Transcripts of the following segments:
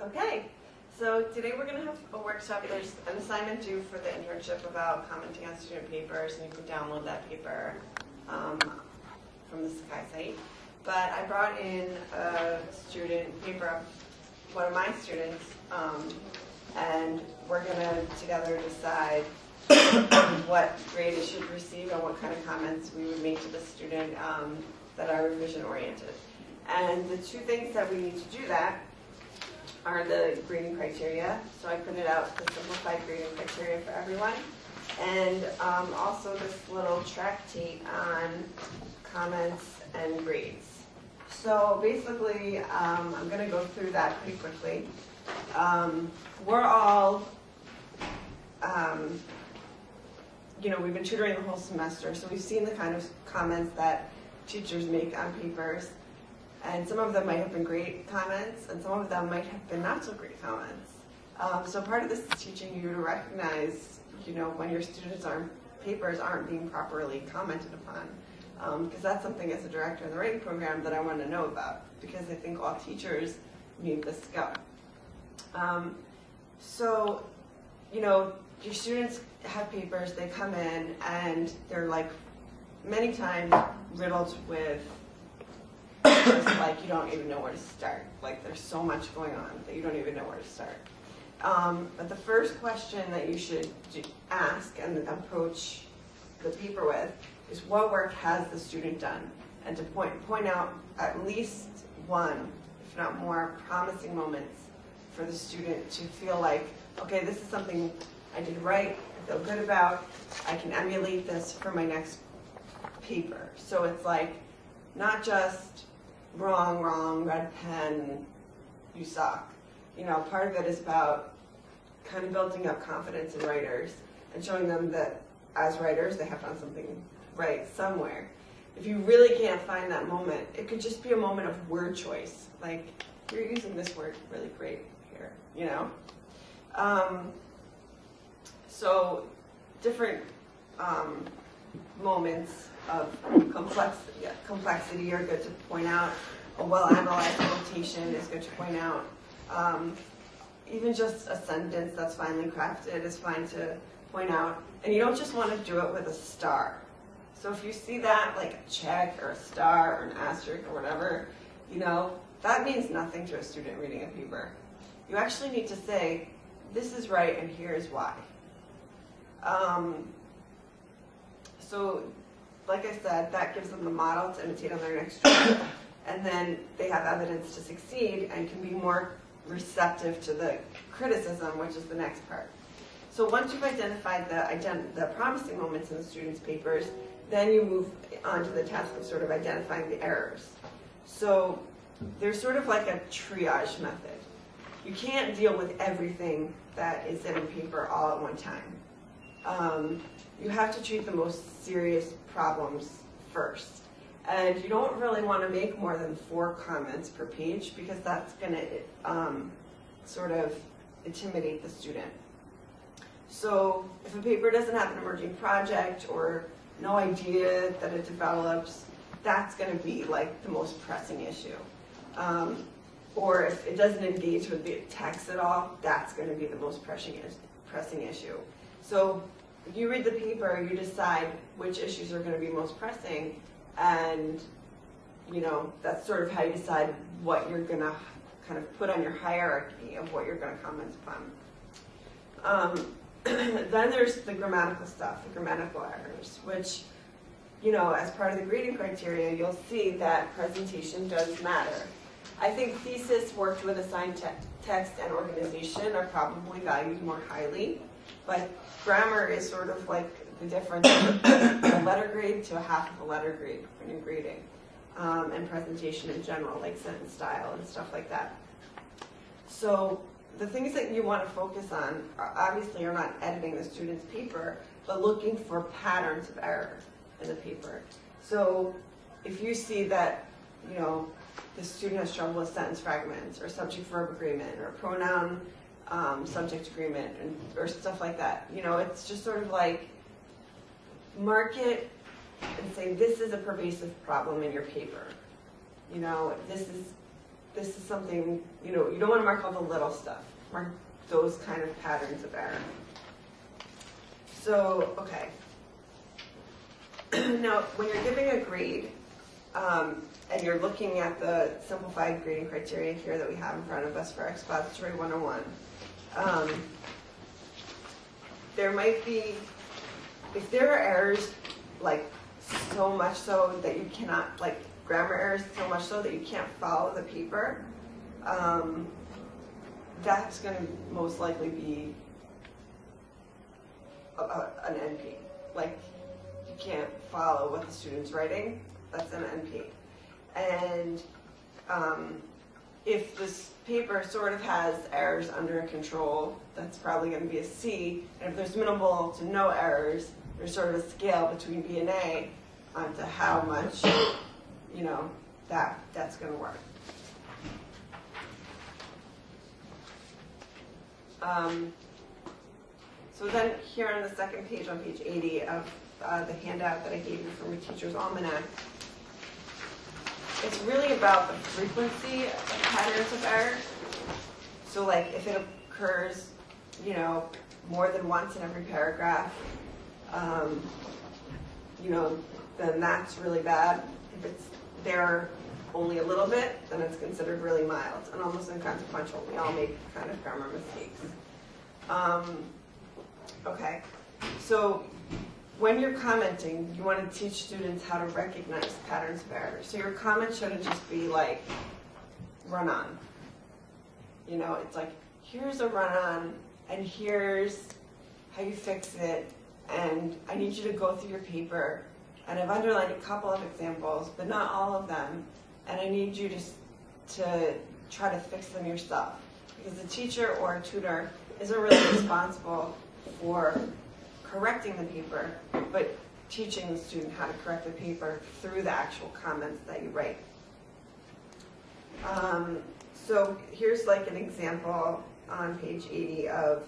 Okay, so today we're going to have a workshop. There's an assignment due for the internship about commenting on student papers, and you can download that paper from the Sakai site. But I brought in a student paper of one of my students, and we're going to together decide what grade it should receive and what kind of comments we would make to the student that are revision oriented. And the two things that we need to do that are the grading criteria. So I printed out the simplified grading criteria for everyone. And also this little tractate on comments and grades. So basically, I'm going to go through that pretty quickly. We're all, we've been tutoring the whole semester, so we've seen the kind of comments that teachers make on papers. And some of them might have been great comments, and some of them might have been not so great comments. So part of this is teaching you to recognize, when your students' papers aren't being properly commented upon. Because that's something as a director in the writing program that I want to know about, because I think all teachers need this skill. So, your students have papers, they come in, and they're many times riddled with just you don't even know where to start. There's so much going on that you don't even know where to start. But the first question that you should ask and approach the paper with is, what work has the student done? And to point out at least one, if not more, promising moments for the student to feel like, okay, this is something I did right, I feel good about, I can emulate this for my next paper. So it's not just wrong, red pen, you suck. Part of it is about kind of building up confidence in writers and showing them that as writers they have done something right somewhere. If you really can't find that moment, it could just be a moment of word choice. You're using this word really great here, So different moments of complexity are good to point out. A well-analyzed notation is good to point out. Even just a sentence that's finely crafted is fine to point out. And you don't just want to do it with a star. So if you see that, like a check or a star or an asterisk or whatever, that means nothing to a student reading a paper. You actually need to say, this is right and here's why. So, like I said, that gives them the model to imitate on their next job. And then they have evidence to succeed and can be more receptive to the criticism, which is the next part. So once you've identified the promising moments in the students' papers, then you move on to the task of sort of identifying the errors. So there's sort of like a triage method. You can't deal with everything that is in a paper all at one time. You have to treat the most serious problems first. And you don't really want to make more than 4 comments per page, because that's going to sort of intimidate the student. So if a paper doesn't have an emerging project or no idea that it develops, that's going to be the most pressing issue. Or if it doesn't engage with the text at all, that's going to be the most pressing issue. So you read the paper, you decide which issues are going to be most pressing, and that's sort of how you decide what you're going to kind of put on your hierarchy of what you're going to comment upon. Then there's the grammatical stuff, the grammatical errors, which, as part of the grading criteria, you'll see that presentation does matter. I think thesis worked with assigned text and organization are probably valued more highly, but grammar is sort of like the difference from a letter grade to a half of a letter grade when you're grading, and presentation in general, like sentence style and stuff like that. So the things that you want to focus on obviously are not editing the student's paper, but looking for patterns of error in the paper. So if you see that, the student has trouble with sentence fragments or subject-verb agreement or pronoun subject agreement or stuff like that, it's just sort of mark it and say, this is a pervasive problem in your paper. This is this is something, you don't want to mark all the little stuff. Mark those kind of patterns of error. So, okay. Now, when you're giving a grade, and you're looking at the simplified grading criteria here that we have in front of us for Expository 101, there might be, if there are errors, like so much so that you cannot, like grammar errors so much so that you can't follow the paper, that's going to most likely be an NP. Like, you can't follow what the student's writing, that's an NP. And if this paper sort of has errors under control, that's probably going to be a C. And if there's minimal to no errors, there's sort of a scale between B and A onto how much, that's going to work. So then here on the second page, on page 80 of the handout that I gave you from your teacher's almanac, it's really about the frequency of patterns of error. So like if it occurs, more than once in every paragraph, then that's really bad. If it's there only a little bit, then it's considered really mild and almost inconsequential. We all make kind of grammar mistakes. Okay, so when you're commenting, you want to teach students how to recognize patterns of error. So your comment shouldn't just be like, run on. It's like, here's a run on, and here's how you fix it, and I need you to go through your paper, and I've underlined a couple of examples, but not all of them, and I need you to try to fix them yourself. Because the teacher or a tutor isn't really responsible for correcting the paper, but teaching the student how to correct the paper through the actual comments that you write. So here's like an example on page 80 of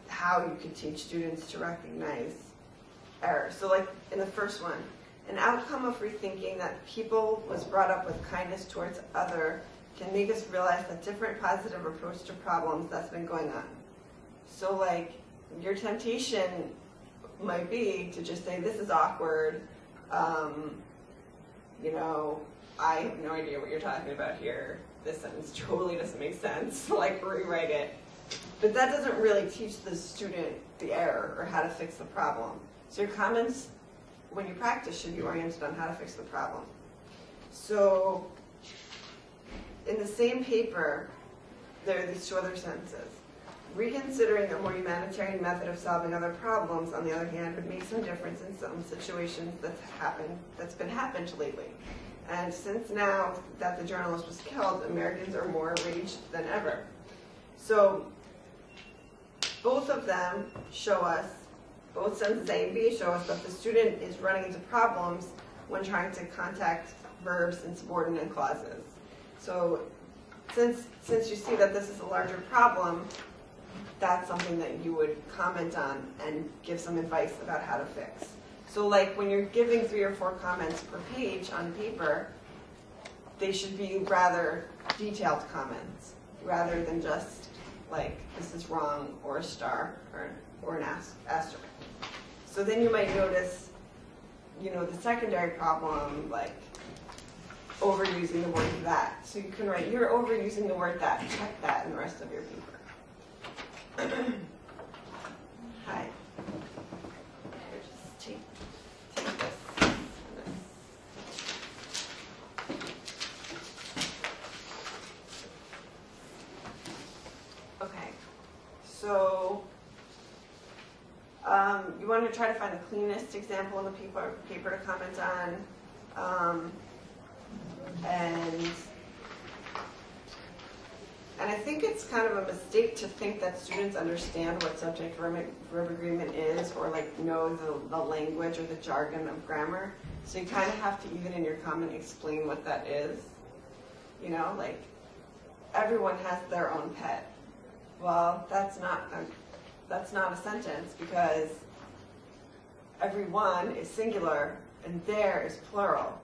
how you could teach students to recognize error. So like in the first one, an outcome of rethinking that people was brought up with kindness towards other can make us realize that different positive approach to problems that's been going on. So like your temptation might be to just say, this is awkward, I have no idea what you're talking about here. This sentence totally doesn't make sense, like rewrite it. But that doesn't really teach the student the error or how to fix the problem. So your comments, when you practice, should be oriented on how to fix the problem. So in the same paper, there are these two other sentences. Reconsidering a more humanitarian method of solving other problems, on the other hand, would make some difference in some situations that's been happened lately. And since now that the journalist was killed, Americans are more enraged than ever. So both of them show us, both sentences A and B show us that the student is running into problems when trying to contact verbs in subordinate clauses. So since you see that this is a larger problem, that's something that you would comment on and give some advice about how to fix. So like when you're giving 3 or 4 comments per page on paper, they should be rather detailed comments rather than just like, this is wrong, or a star, or an asterisk. So then you might notice, the secondary problem, like overusing the word that. So you can write, you're overusing the word that, check that in the rest of your paper. Hi. Here, just take this and this. Okay, so you want to try to find the cleanest example in the paper to comment on, and I think it's kind of a mistake to think that students understand what subject-verb agreement is, or like know the language or the jargon of grammar. So you kind of have to, even in your comment, explain what that is. Like everyone has their own pet. Well, that's not a sentence, because everyone is singular and there is plural.